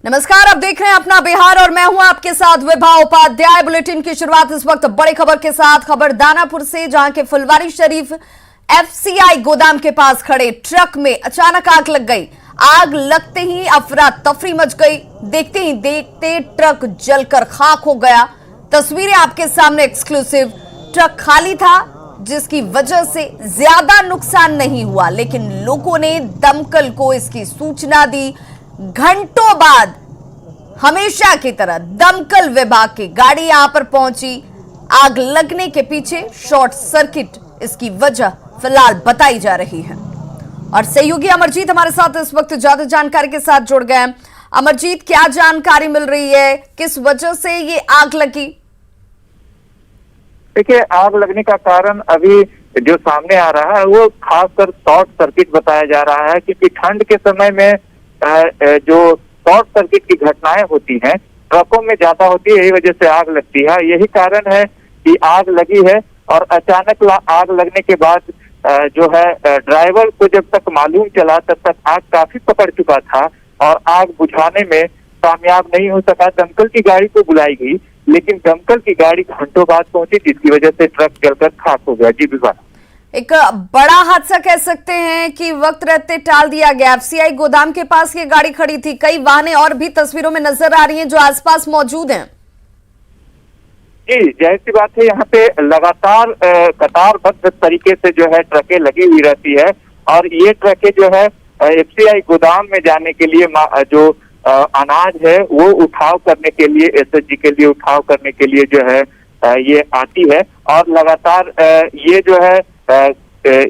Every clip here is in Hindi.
नमस्कार, आप देख रहे हैं अपना बिहार और मैं हूं आपके साथ विभा उपाध्याय। बुलेटिन की शुरुआत इस वक्त बड़ी खबर के साथ, खबर दानापुर से, जहां के फुलवारी शरीफ एफसीआई गोदाम के पास खड़े ट्रक में अचानक आग लग गई। आग लगते ही अफरा तफरी मच गई। देखते ही देखते ट्रक जलकर खाक हो गया। तस्वीरें आपके सामने एक्सक्लूसिव। ट्रक खाली था जिसकी वजह से ज्यादा नुकसान नहीं हुआ, लेकिन लोगों ने दमकल को इसकी सूचना दी। घंटों बाद हमेशा की तरह दमकल विभाग की गाड़ी यहां पर पहुंची। आग लगने के पीछे शॉर्ट सर्किट इसकी वजह फिलहाल बताई जा रही है। और सहयोगी अमरजीत हमारे साथ इस वक्त ज्यादा जानकारी के साथ जुड़ गए हैं। अमरजीत, क्या जानकारी मिल रही है, किस वजह से ये आग लगी? देखिए, आग लगने का कारण अभी जो सामने आ रहा है वो खासकर शॉर्ट सर्किट बताया जा रहा है, क्योंकि ठंड के समय में जो शॉर्ट सर्किट की घटनाएं होती हैं ट्रकों में ज्यादा होती है, यही वजह से आग लगती है। यही कारण है कि आग लगी है। और अचानक आग लगने के बाद जो है ड्राइवर को जब तक मालूम चला तब तक आग काफी पकड़ चुका था और आग बुझाने में कामयाब नहीं हो सका। दमकल की गाड़ी को बुलाई गई, लेकिन दमकल की गाड़ी घंटों बाद पहुंची, जिसकी वजह से ट्रक जलकर खाक हो गया। जी विभा, एक बड़ा हादसा कह सकते हैं कि वक्त रहते टाल दिया गया। एफसीआई गोदाम के पास ये गाड़ी खड़ी थी। कई वाहनें और भी तस्वीरों में नजर आ रही हैं जो आसपास मौजूद हैं। जी, जाहिर सी बात है, यहाँ पे लगातार कतारबद्ध तरीके से जो है ट्रकें लगी हुई रहती है। और ये ट्रकें जो है एफसीआई गोदाम में जाने के लिए जो अनाज है वो उठाव करने के लिए, एसएचजी के लिए उठाव करने के लिए जो है ये आती है। और लगातार ये जो है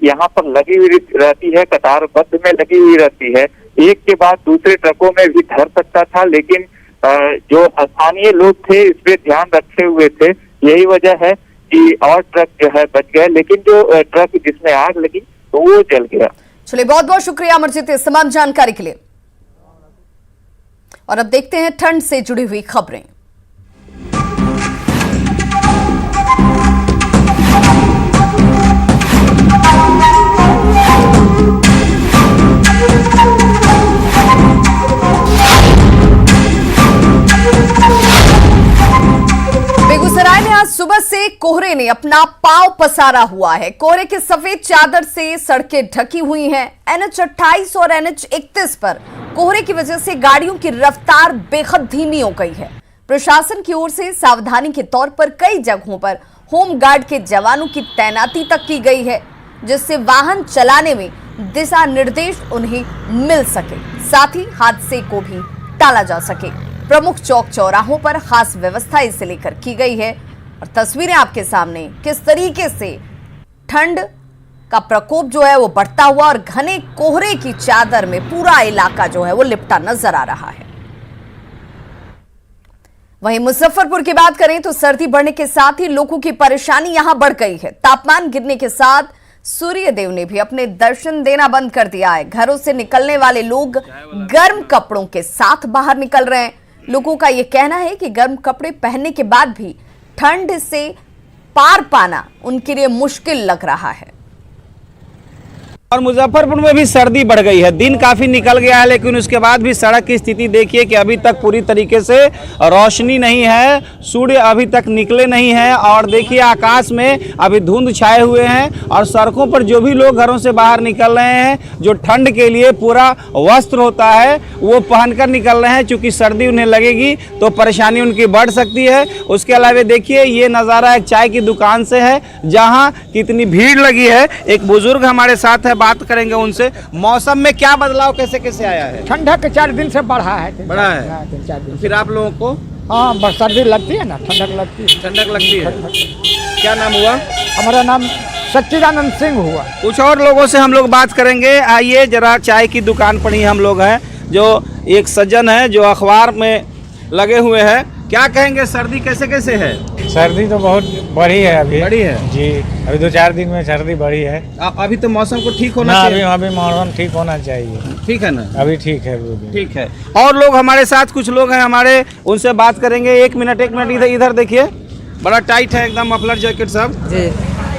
यहाँ पर लगी हुई रहती है, कतारबद्ध में लगी हुई रहती है। एक के बाद दूसरे ट्रकों में भी धर सकता था, लेकिन जो स्थानीय लोग थे इस पे ध्यान रखे हुए थे। यही वजह है कि और ट्रक जो है बच गए, लेकिन जो ट्रक जिसमें आग लगी तो वो जल गया। चलिए, बहुत बहुत शुक्रिया अमरजीत इस तमाम जानकारी के लिए। और अब देखते हैं ठंड से जुड़ी हुई खबरें। बेगूसराय में आज सुबह से कोहरे ने अपना पांव पसारा हुआ है। कोहरे की सफेद चादर से सड़कें ढकी हुई हैं। एनएच 28 और एनएच 31 पर कोहरे की वजह से गाड़ियों की रफ्तार बेहद धीमी हो गई है। प्रशासन की ओर से सावधानी के तौर पर कई जगहों पर होमगार्ड के जवानों की तैनाती तक की गई है, जिससे वाहन चलाने में दिशा निर्देश उन्हें मिल सके, साथ ही हादसे को भी टाला जा सके। प्रमुख चौक चौराहों पर खास व्यवस्था इसे लेकर की गई है। और तस्वीरें आपके सामने, किस तरीके से ठंड का प्रकोप जो है वो बढ़ता हुआ और घने कोहरे की चादर में पूरा इलाका जो है वो लिपटा नजर आ रहा है। वहीं मुजफ्फरपुर की बात करें तो सर्दी बढ़ने के साथ ही लोगों की परेशानी यहां बढ़ गई है। तापमान गिरने के साथ सूर्य देव ने भी अपने दर्शन देना बंद कर दिया है। घरों से निकलने वाले लोग गर्म कपड़ों के साथ बाहर निकल रहे हैं। लोगों का यह कहना है कि गर्म कपड़े पहनने के बाद भी ठंड से पार पाना उनके लिए मुश्किल लग रहा है। और मुजफ्फरपुर में भी सर्दी बढ़ गई है। दिन काफ़ी निकल गया है, लेकिन उसके बाद भी सड़क की स्थिति देखिए कि अभी तक पूरी तरीके से रोशनी नहीं है, सूर्य अभी तक निकले नहीं है। और देखिए आकाश में अभी धुंध छाए हुए हैं। और सड़कों पर जो भी लोग घरों से बाहर निकल रहे हैं, जो ठंड के लिए पूरा वस्त्र होता है वो पहनकर निकल रहे हैं, क्योंकि सर्दी उन्हें लगेगी तो परेशानी उनकी बढ़ सकती है। उसके अलावा देखिए ये नज़ारा एक चाय की दुकान से है, जहाँ कितनी भीड़ लगी है। एक बुजुर्ग हमारे साथ है, बात करेंगे उनसे। मौसम में क्या बदलाव कैसे कैसे आया है? ठंडक 4 दिन से बढ़ा है। बढ़ा है 3-4 दिन। फिर आप लोगों को हाँ, सर्दी लगती है ना, ठंडक लगती है। ठंडक लगती है। क्या नाम हुआ? हमारा नाम सच्चिदानंद सिंह हुआ। कुछ और लोगों से हम लोग बात करेंगे। आइए जरा, चाय की दुकान पर ही हम लोग हैं, जो एक सज्जन है जो अखबार में लगे हुए हैं। क्या कहेंगे, सर्दी कैसे कैसे है? सर्दी तो बहुत बढ़ी है अभी। बढ़ी है जी, अभी 2-4 दिन में सर्दी बढ़ी है। अभी तो मौसम को ठीक होना ना, चाहिए। अभी मौसम ठीक होना चाहिए। ठीक है ना? अभी ठीक है, ठीक है। और लोग हमारे साथ, कुछ लोग हैं हमारे, उनसे बात करेंगे। एक मिनट इधर देखिए, बड़ा टाइट है एकदम मफलर जैकेट सब। जी,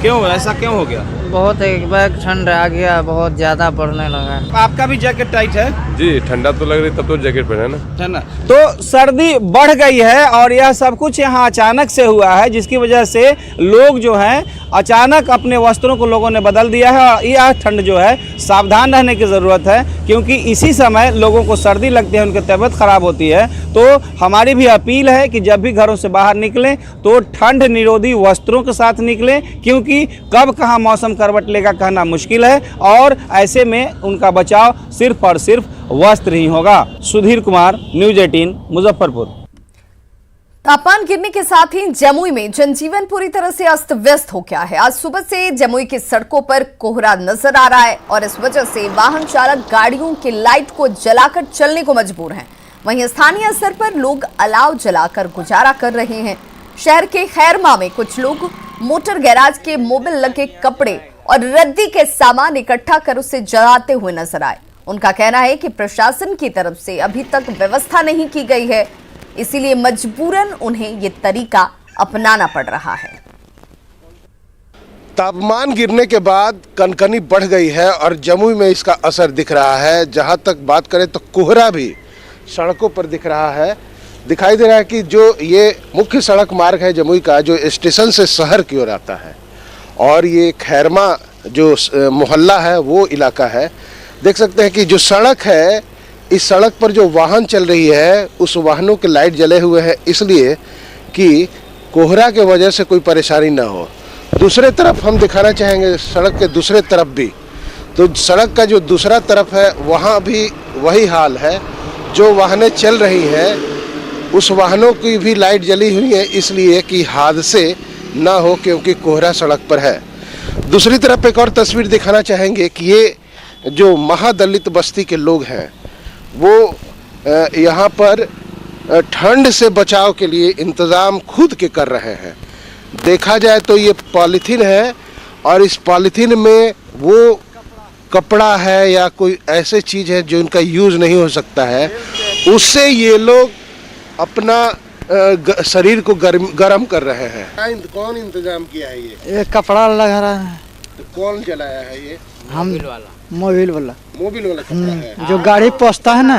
क्यों, ऐसा क्यों हो गया? बहुत एक बैग ठंड आ गया, बहुत ज़्यादा पड़ने लगा। आपका भी जैकेट टाइट है? जी ठंडा तो लग रही, तब तो जैकेट पहना ना। है ना। तो सर्दी बढ़ गई है और यह सब कुछ यहाँ अचानक से हुआ है, जिसकी वजह से लोग जो हैं अचानक अपने वस्त्रों को लोगों ने बदल दिया है। और यह ठंड जो है सावधान रहने की ज़रूरत है, क्योंकि इसी समय लोगों को सर्दी लगती है, उनकी तबीयत खराब होती है। तो हमारी भी अपील है कि जब भी घरों से बाहर निकलें तो ठंड निरोधी वस्त्रों के साथ निकलें, क्योंकि कब कहाँ मौसम करवट लेगा कहना मुश्किल है। और ऐसे में उनका बचाव सिर्फ और सिर्फ वस्त्र ही होगा। सुधीर कुमार, न्यूज़ 18 मुजफ्फरपुर। तापमान गिरने के साथ ही जमुई में जनजीवन पूरी तरह से अस्त व्यस्त हो गया है। आज सुबह से जमुई की सड़कों पर कोहरा नजर आ रहा है और इस वजह से वाहन चालक गाड़ियों के लाइट को जलाकर चलने को मजबूर हैं। वहीं स्थानीय स्तर पर लोग अलाव जलाकर गुजारा कर रहे हैं। शहर के खैरमा में कुछ लोग मोटर गैराज के मोबिल लगे कपड़े और रद्दी के सामान इकट्ठा कर उसे जलाते हुए नजर आए। उनका कहना है कि प्रशासन की तरफ से अभी तक व्यवस्था नहीं की गई है, इसीलिए मजबूरन उन्हें ये तरीका अपनाना पड़ रहा है। तापमान गिरने के बाद कनकनी बढ़ गई है और जमुई में इसका असर दिख रहा है। जहां तक बात करें तो कोहरा भी सड़कों पर दिख रहा है। दिखाई दे रहा है कि जो ये मुख्य सड़क मार्ग है जमुई का, जो स्टेशन से शहर की ओर आता है, और ये खैरमा जो मोहल्ला है वो इलाका है। देख सकते हैं कि जो सड़क है, इस सड़क पर जो वाहन चल रही है उस वाहनों के लाइट जले हुए हैं, इसलिए कि कोहरा के वजह से कोई परेशानी ना हो। दूसरे तरफ हम दिखाना चाहेंगे सड़क के दूसरे तरफ भी, तो सड़क का जो दूसरा तरफ है वहाँ भी वही हाल है। जो वाहनें चल रही हैं उस वाहनों की भी लाइट जली हुई है, इसलिए कि हादसे ना हो, क्योंकि कोहरा सड़क पर है। दूसरी तरफ एक और तस्वीर दिखाना चाहेंगे कि ये जो महादलित बस्ती के लोग हैं वो यहाँ पर ठंड से बचाव के लिए इंतज़ाम खुद के कर रहे हैं। देखा जाए तो ये पॉलीथीन है और इस पॉलीथीन में वो कपड़ा है या कोई ऐसे चीज़ है जो इनका यूज़ नहीं हो सकता है, उससे ये लोग अपना शरीर को गर्म कर रहे हैं। कौन इंतजाम किया है ये कपड़ा लगा रहा है। तो कौन जलाया है ये? हम मोबिल वाला कपड़ा है जो गाड़ी पोसता है ना,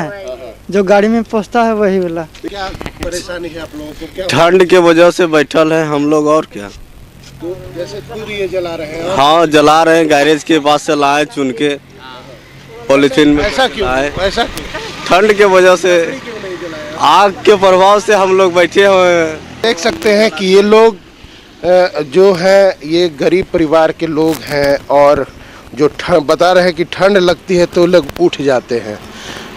जो गाड़ी में पोसता है वही वाला। क्या परेशानी है आप लोगों को? क्या ठंड के वजह से बैठल है हम लोग, और क्या। तो जैसे खुद ये जला रहे हैं? हाँ जला रहे हैं, गैरेज के पास से लाए चुन के पॉलीथीन में। ऐसा क्यों? ऐसा ठंड के वजह से, आग के प्रभाव से हम लोग बैठे हुए हैं। देख सकते हैं कि ये लोग जो है ये गरीब परिवार के लोग हैं और जो बता रहे हैं कि ठंड लगती है तो लोग उठ जाते हैं,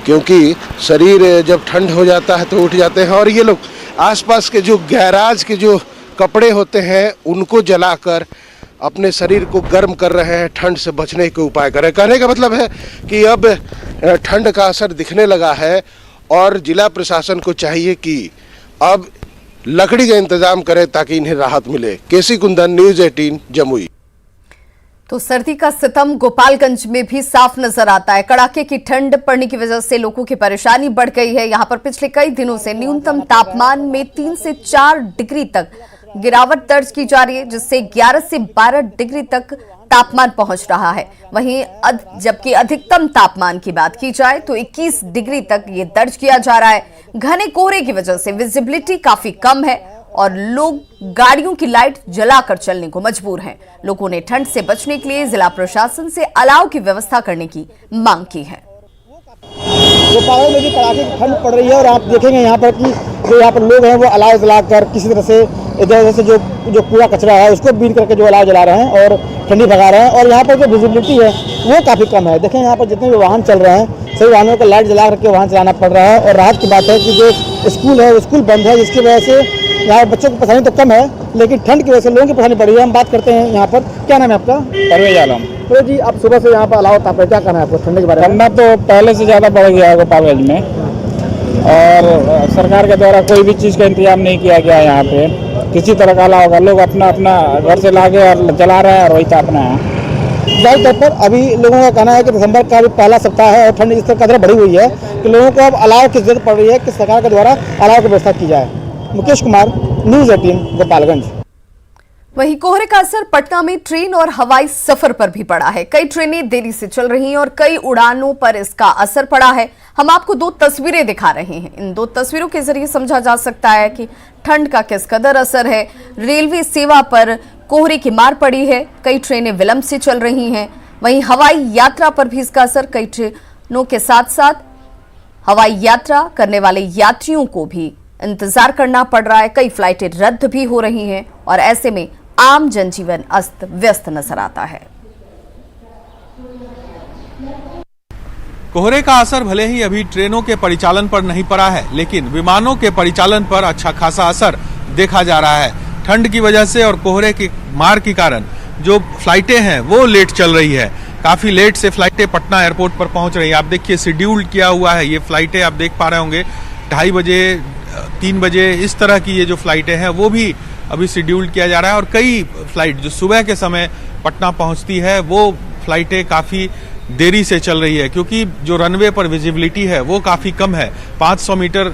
क्योंकि शरीर जब ठंड हो जाता है तो उठ जाते हैं। और ये लोग आसपास के जो गैराज के जो कपड़े होते हैं उनको जलाकर अपने शरीर को गर्म कर रहे हैं, ठंड से बचने के उपाय कर रहे हैं। कहने का मतलब है कि अब ठंड का असर दिखने लगा है और जिला प्रशासन को चाहिए कि अब लकड़ी का इंतजाम करें ताकि इन्हें राहत मिले। केसी कुंदन, न्यूज़ 18 जमुई। तो सर्दी का सितम गोपालगंज में भी साफ नजर आता है। कड़ाके की ठंड पड़ने की वजह से लोगों की परेशानी बढ़ गई है। यहाँ पर पिछले कई दिनों से न्यूनतम तापमान में 3 से 4 डिग्री तक गिरावट दर्ज की जा रही है, जिससे 11 से 12 डिग्री तक तापमान पहुंच रहा है। वहीं जबकि अधिकतम तापमान की बात की जाए तो 21 डिग्री तक ये दर्ज किया जा रहा है। घने कोहरे की वजह से विजिबिलिटी काफी कम है और लोग गाड़ियों की लाइट जलाकर चलने को मजबूर हैं। लोगों ने ठंड से बचने के लिए जिला प्रशासन से अलाव की व्यवस्था करने की मांग की है। गोपालगंज में भी कड़ाके की ठंड पड़ रही है और आप देखेंगे यहाँ पर कि जो यहाँ पर लोग हैं वो अलाव जलाकर किसी तरह से इधर उधर से जो कूड़ा कचरा है उसको बीन करके जो अलाव जला रहे हैं और ठंडी भगा रहे हैं। और यहाँ पर जो विजिबिलिटी है वो काफ़ी कम है। देखें यहाँ पर जितने भी वाहन चल रहे हैं सभी वाहनों को लाइट जला करके वाहन चलाना पड़ रहा है। और राहत की बात है कि जो स्कूल है वो स्कूल बंद है, जिसकी वजह से यहाँ बच्चों की परेशानी तो कम है, लेकिन ठंड की वजह से लोगों की परेशानी बढ़ी है। हम बात करते हैं यहाँ पर, क्या नाम है आपका? परवेज आलम। तो जी आप सुबह से यहाँ पर अलाव ताप रहे, क्या कहना है आपको ठंड के बारे में? ठंडा तो पहले से ज़्यादा बढ़ गया है गोपालगंज में और सरकार के द्वारा कोई भी चीज़ का इंतजाम नहीं किया गया है। यहाँ पे किसी तरह का अलाव होगा, लोग अपना अपना घर से ला के और जला रहे हैं और वही तापना है। जाहिर तौर पर अभी लोगों का कहना है कि दिसंबर का भी पहला सप्ताह है और ठंड इस कदर बढ़ी हुई है कि लोगों को अब अलाव की जरूरत पड़ रही है कि सरकार के द्वारा अलाव की व्यवस्था की जाए। मुकेश कुमार, न्यूज़ 18 गोपालगंज। वहीं कोहरे का असर पटना में ट्रेन और हवाई सफर पर भी पड़ा है। कई ट्रेनें देरी से चल रही हैं और कई उड़ानों पर इसका असर पड़ा है। हम आपको दो तस्वीरें दिखा रहे हैं। इन दो तस्वीरों के जरिए समझा जा सकता है कि ठंड का किस कदर असर है। रेलवे सेवा पर कोहरे की मार पड़ी है, कई ट्रेनें विलंब से चल रही हैं। वहीं हवाई यात्रा पर भी इसका असर, कई ट्रेनों के साथ साथ हवाई यात्रा करने वाले यात्रियों को भी इंतजार करना पड़ रहा है। कई फ्लाइटें रद्द भी हो रही हैं और ऐसे में आम जनजीवन अस्त व्यस्त नजर आता है। कोहरे का असर भले ही अभी ट्रेनों के परिचालन पर नहीं पड़ा है, लेकिन विमानों के परिचालन पर अच्छा खासा असर देखा जा रहा है। ठंड की वजह से और कोहरे की मार के कारण जो फ्लाइटें हैं वो लेट चल रही है। काफी लेट से फ्लाइटें पटना एयरपोर्ट पर पहुंच रही है। आप देखिए शेड्यूल्ड किया हुआ है ये फ्लाइटें, आप देख पा रहे होंगे 2:30 बजे 3 बजे इस तरह की ये जो फ्लाइटें हैं वो भी अभी शेड्यूल्ड किया जा रहा है। और कई फ्लाइट जो सुबह के समय पटना पहुंचती है वो फ्लाइटें काफी देरी से चल रही है, क्योंकि जो रनवे पर विजिबिलिटी है वो काफी कम है। 500 मीटर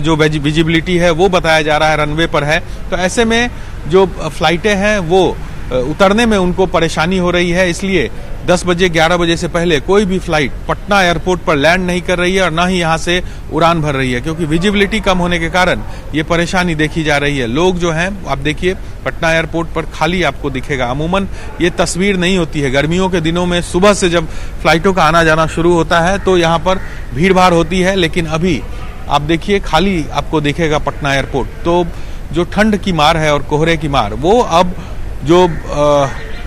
जो विजिबिलिटी है वो बताया जा रहा है रनवे पर है। तो ऐसे में जो फ्लाइटें हैं वो उतरने में उनको परेशानी हो रही है। इसलिए 10 बजे 11 बजे से पहले कोई भी फ्लाइट पटना एयरपोर्ट पर लैंड नहीं कर रही है और ना ही यहां से उड़ान भर रही है, क्योंकि विजिबिलिटी कम होने के कारण ये परेशानी देखी जा रही है। लोग जो हैं आप देखिए पटना एयरपोर्ट पर खाली आपको दिखेगा। अमूमन ये तस्वीर नहीं होती है। गर्मियों के दिनों में सुबह से जब फ्लाइटों का आना जाना शुरू होता है तो यहाँ पर भीड़ भाड़ होती है, लेकिन अभी आप देखिए खाली आपको दिखेगा पटना एयरपोर्ट। तो जो ठंड की मार है और कोहरे की मार वो अब जो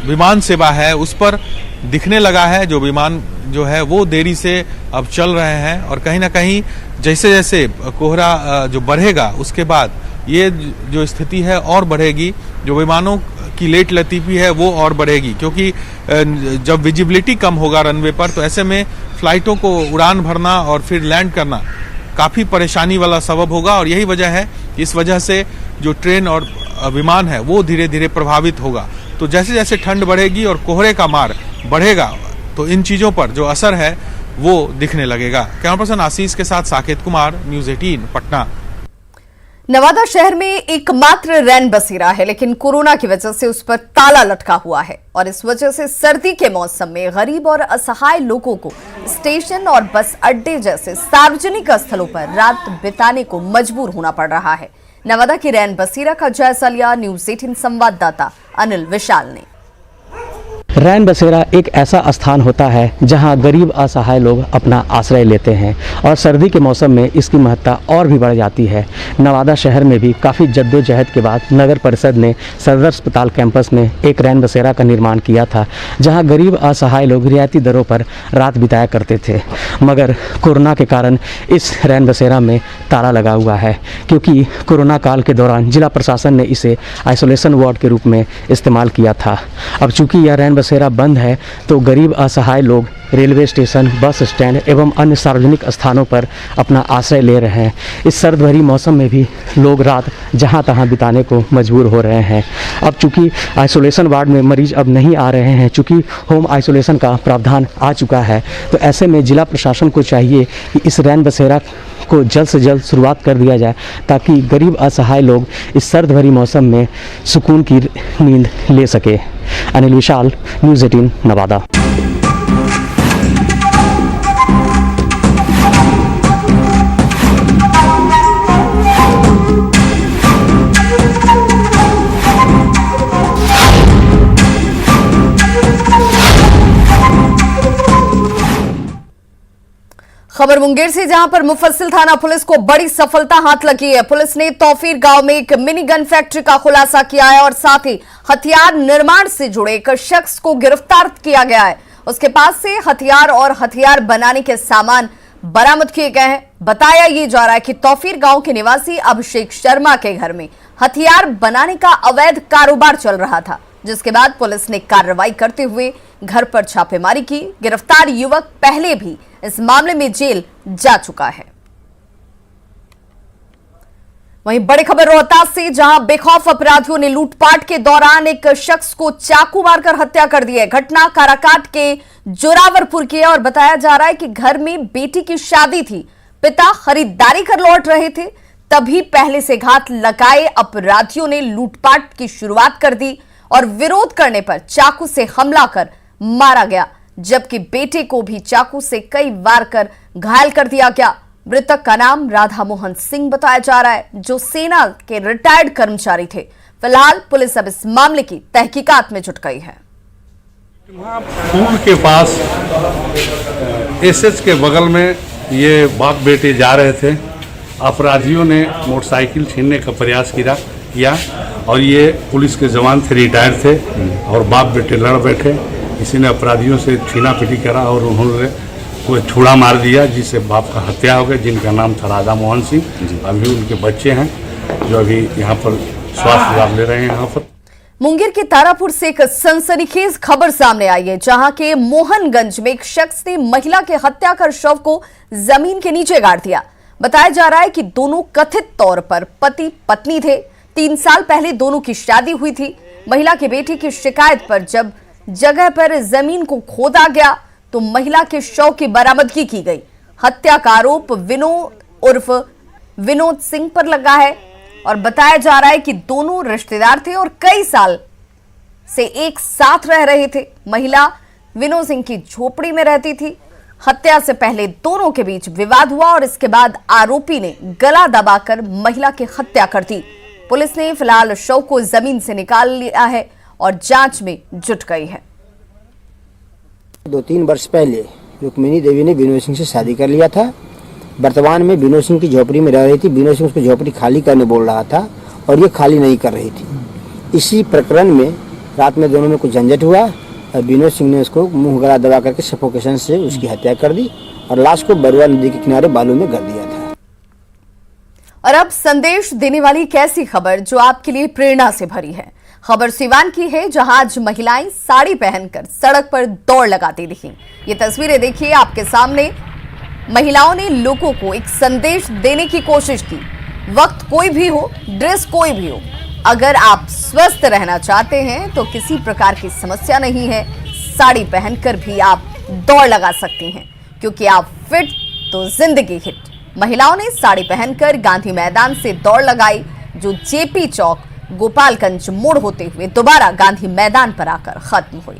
विमान सेवा है उस पर दिखने लगा है। जो विमान जो है वो देरी से अब चल रहे हैं और कहीं ना कहीं जैसे जैसे कोहरा जो बढ़ेगा उसके बाद ये जो स्थिति है और बढ़ेगी। जो विमानों की लेट लतीफी है वो और बढ़ेगी, क्योंकि जब विजिबिलिटी कम होगा रनवे पर तो ऐसे में फ्लाइटों को उड़ान भरना और फिर लैंड करना काफ़ी परेशानी वाला सबब होगा। और यही वजह है, इस वजह से जो ट्रेन और विमान है वो धीरे धीरे प्रभावित होगा। तो जैसे जैसे ठंड बढ़ेगी और कोहरे का मार बढ़ेगा तो इन चीज़ों पर जो असर है वो दिखने लगेगा। कैमरा पर्सन आशीष के साथ साकेत कुमार, न्यूज़ 18 पटना। नवादा शहर में एकमात्र रैन बसेरा है, लेकिन कोरोना की वजह से उस पर ताला लटका हुआ है और इस वजह से सर्दी के मौसम में गरीब और असहाय लोगों को स्टेशन और बस अड्डे जैसे सार्वजनिक स्थलों पर रात बिताने को मजबूर होना पड़ रहा है। नवादा की रैन बसेरा का जायजा लिया न्यूज़ 18 संवाददाता अनिल विशाल ने। रैन बसेरा एक ऐसा स्थान होता है जहां गरीब असहाय लोग अपना आश्रय लेते हैं और सर्दी के मौसम में इसकी महत्ता और भी बढ़ जाती है। नवादा शहर में भी काफ़ी जद्दोजहद के बाद नगर परिषद ने सदर अस्पताल कैंपस में एक रैन बसेरा का निर्माण किया था, जहां गरीब असहाय लोग रियायती दरों पर रात बिताया करते थे। मगर कोरोना के कारण इस रैन बसेरा में ताला लगा हुआ है, क्योंकि कोरोना काल के दौरान जिला प्रशासन ने इसे आइसोलेशन वार्ड के रूप में इस्तेमाल किया था। अब चूँकि यह रैन बसेरा बंद है तो गरीब असहाय लोग रेलवे स्टेशन, बस स्टैंड एवं अन्य सार्वजनिक स्थानों पर अपना आश्रय ले रहे हैं। इस सर्द भरी मौसम में भी लोग रात जहां तहां बिताने को मजबूर हो रहे हैं। अब चूंकि आइसोलेशन वार्ड में मरीज अब नहीं आ रहे हैं, चूंकि होम आइसोलेशन का प्रावधान आ चुका है, तो ऐसे में जिला प्रशासन को चाहिए कि इस रैन बसेरा को जल्द से जल्द शुरुआत कर दिया जाए, ताकि गरीब असहाय लोग इस सर्द भरी मौसम में सुकून की नींद ले सके। अनिल विशाल, न्यूज़ 18 नवादा। खबर मुंगेर से, जहां पर मुफस्सिल थाना पुलिस को बड़ी सफलता हाथ लगी है। पुलिस ने तौफीर गांव में एक मिनी गन फैक्ट्री का खुलासा किया है और साथ ही हथियार निर्माण से जुड़े एक शख्स को गिरफ्तार किया गया है। उसके पास से हथियार और हथियार बनाने के सामान बरामद किए गए हैं। बताया ये जा रहा है कि तौफीर गांव के निवासी अभिषेक शर्मा के घर में हथियार बनाने का अवैध कारोबार चल रहा था, जिसके बाद पुलिस ने कार्रवाई करते हुए घर पर छापेमारी की। गिरफ्तार युवक पहले भी इस मामले में जेल जा चुका है। वहीं बड़ी खबर रोहतास से, जहां बेखौफ अपराधियों ने लूटपाट के दौरान एक शख्स को चाकू मारकर हत्या कर दी है। घटना काराकाट के जोरावरपुर की है और बताया जा रहा है कि घर में बेटी की शादी थी, पिता खरीदारी कर लौट रहे थे, तभी पहले से घात लगाए अपराधियों ने लूटपाट की शुरुआत कर दी और विरोध करने पर चाकू से हमला कर मारा गया, जबकि बेटे को भी चाकू से कई वार कर घायल कर दिया गया। मृतक का नाम राधा मोहन सिंह बताया जा रहा है, जो सेना के रिटायर्ड कर्मचारी थे। फिलहाल पुलिस अब इस मामले की तहकीकात में जुट गई है। स्कूल के पास एसएच के बगल में ये बाप बेटे जा रहे थे। अपराधियों ने मोटरसाइकिल छीनने का प्रयास किया और ये पुलिस के जवान थे, रिटायर्ड थे, और बाप बेटे लड़ बैठे। किसी ने अपराधियों से छीना पीटी करा और उन्होंने कोई छुड़ा मार दिया, जिससे बाप का हत्या हो गई, जिनका नाम था राधा मोहन सिंह। अभी उनके बच्चे हैं जो अभी यहाँ पर स्वास्थ्य लाभ ले रहे हैं। यहाँ पर मुंगेर के तारापुर से एक सनसनीखेज खबर सामने आई है, जहां के मोहनगंज में एक शख्स ने महिला की हत्या कर शव को जमीन के नीचे गाड़ दिया। बताया जा रहा है कि दोनों कथित तौर पर पति पत्नी थे। 3 साल पहले दोनों की शादी हुई थी। महिला के बेटे की शिकायत पर जब जगह पर जमीन को खोदा गया तो महिला के शव की बरामदगी की गई। हत्या का आरोप विनोद सिंह पर लगा है और बताया जा रहा है कि दोनों रिश्तेदार थे और कई साल से एक साथ रह रहे थे। महिला विनोद सिंह की झोपड़ी में रहती थी। हत्या से पहले दोनों के बीच विवाद हुआ और इसके बाद आरोपी ने गला दबाकर महिला की हत्या कर दी। पुलिस ने फिलहाल शव को जमीन से निकाल लिया है और जांच में जुट गई है। 2-3 वर्ष पहले रुक्मिणी देवी ने विनोद सिंह से शादी कर लिया था। वर्तमान में विनोद सिंह की झोपड़ी में रह रही थी। विनोद सिंह उसको झोपड़ी खाली करने बोल रहा था और ये खाली नहीं कर रही थी। इसी प्रकरण में रात में दोनों में कुछ झंझट हुआ और विनोद सिंह ने उसको मुंह गला दबा करके सफोकेशन से उसकी हत्या कर दी और लाश को बरुआ नदी के किनारे बालू में कर दिया था। और अब संदेश देने वाली एक ऐसी खबर जो आपके लिए प्रेरणा से भरी है। खबर सिवान की है, जहां आज महिलाएं साड़ी पहनकर सड़क पर दौड़ लगाती दिखी। ये तस्वीरें देखिए आपके सामने। महिलाओं ने लोगों को एक संदेश देने की कोशिश की। वक्त कोई भी हो, ड्रेस कोई भी हो, अगर आप स्वस्थ रहना चाहते हैं तो किसी प्रकार की समस्या नहीं है। साड़ी पहनकर भी आप दौड़ लगा सकती हैं, क्योंकि आप फिट तो जिंदगी हिट। महिलाओं ने साड़ी पहनकर गांधी मैदान से दौड़ लगाई, जो जेपी चौक गोपालगंज मोड़ होते हुए दोबारा गांधी मैदान पर आकर खत्म हुई।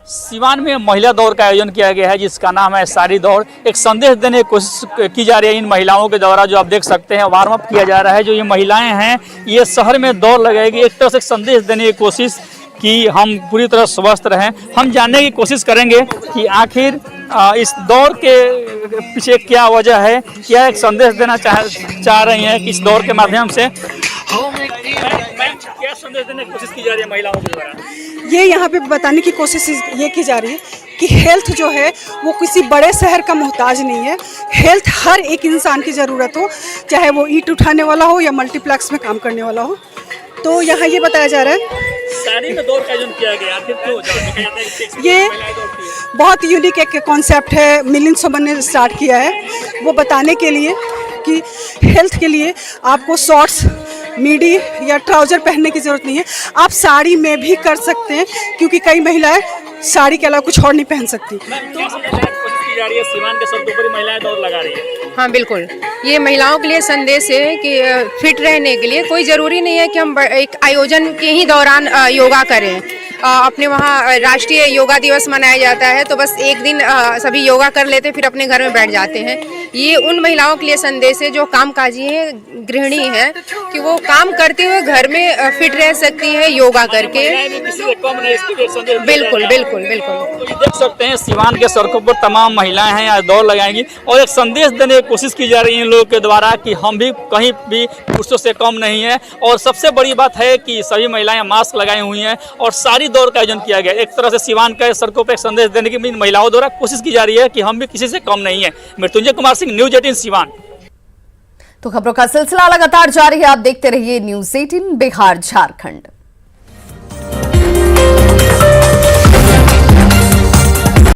सिवान में महिला दौड़ का आयोजन किया गया है, जिसका नाम है साड़ी दौड़। एक संदेश देने की कोशिश की जा रही है इन महिलाओं के द्वारा, जो आप देख सकते हैं वार्म अप किया जा रहा है। जो ये महिलाएं हैं, ये शहर में दौड़ लगाएगी, एक तरह से संदेश देने की कोशिश कि हम पूरी तरह स्वस्थ रहें। हम जानने की कोशिश करेंगे कि आखिर इस दौड़ के पीछे क्या वजह है, क्या एक संदेश देना चाह रही हैं कि इस दौड़ के माध्यम से क्या संदेश देने की कोशिश की जा रही है महिलाओं के द्वारा। ये यहाँ पे बताने की कोशिश ये की जा रही है कि हेल्थ जो है वो किसी बड़े शहर का मोहताज नहीं है। हेल्थ हर एक इंसान की ज़रूरत हो, चाहे वो ईंट उठाने वाला हो या मल्टीप्लेक्स में काम करने वाला हो। तो यहाँ ये बताया जा रहा है साड़ी में दौड़ का आयोजन किया गया। आखिर क्यों? ये बहुत यूनिक एक कॉन्सेप्ट है, मिलिंद सोमन ने स्टार्ट किया है, वो बताने के लिए कि हेल्थ के लिए आपको शॉर्ट्स, मिडी या ट्राउजर पहनने की जरूरत नहीं है। आप साड़ी में भी कर सकते हैं, क्योंकि कई महिलाएं साड़ी के अलावा कुछ और नहीं पहन सकती। जा रही है सिवान के सड़कों पर महिलाएं दौड़ लगा रही है। हाँ बिल्कुल, ये महिलाओं के लिए संदेश है कि फिट रहने के लिए कोई ज़रूरी नहीं है कि हम एक आयोजन के ही दौरान योगा करें। अपने वहाँ राष्ट्रीय योगा दिवस मनाया जाता है, तो बस एक दिन सभी योगा कर लेते फिर अपने घर में बैठ जाते हैं। ये उन महिलाओं के लिए संदेश है जो कामकाजी है, गृहिणी है, कि वो काम करते हुए घर में फिट रह सकती है योगा करके। बिल्कुल बिल्कुल बिल्कुल। देख सकते हैं सिवान के सड़कों पर तमाम महिलाएं हैं, यहाँ दौड़ लगाएंगी और एक संदेश देने की कोशिश की जा रही है इन लोगों के द्वारा कि हम भी कहीं भी पुरुषों से कम नहीं है। और सबसे बड़ी बात है कि सभी महिलाएं मास्क लगाई हुई हैं और सारी दौड़ का आयोजन किया गया। एक तरह से सिवान के सड़कों पर एक संदेश देने की इन महिलाओं द्वारा कोशिश की जा रही है कि हम भी किसी से कम नहीं है। मृत्युंजय कुमार सिंह, न्यूज 18 सिवान। तो खबरों का सिलसिला लगातार जारी है, आप देखते रहिए न्यूज 18 बिहार झारखंड।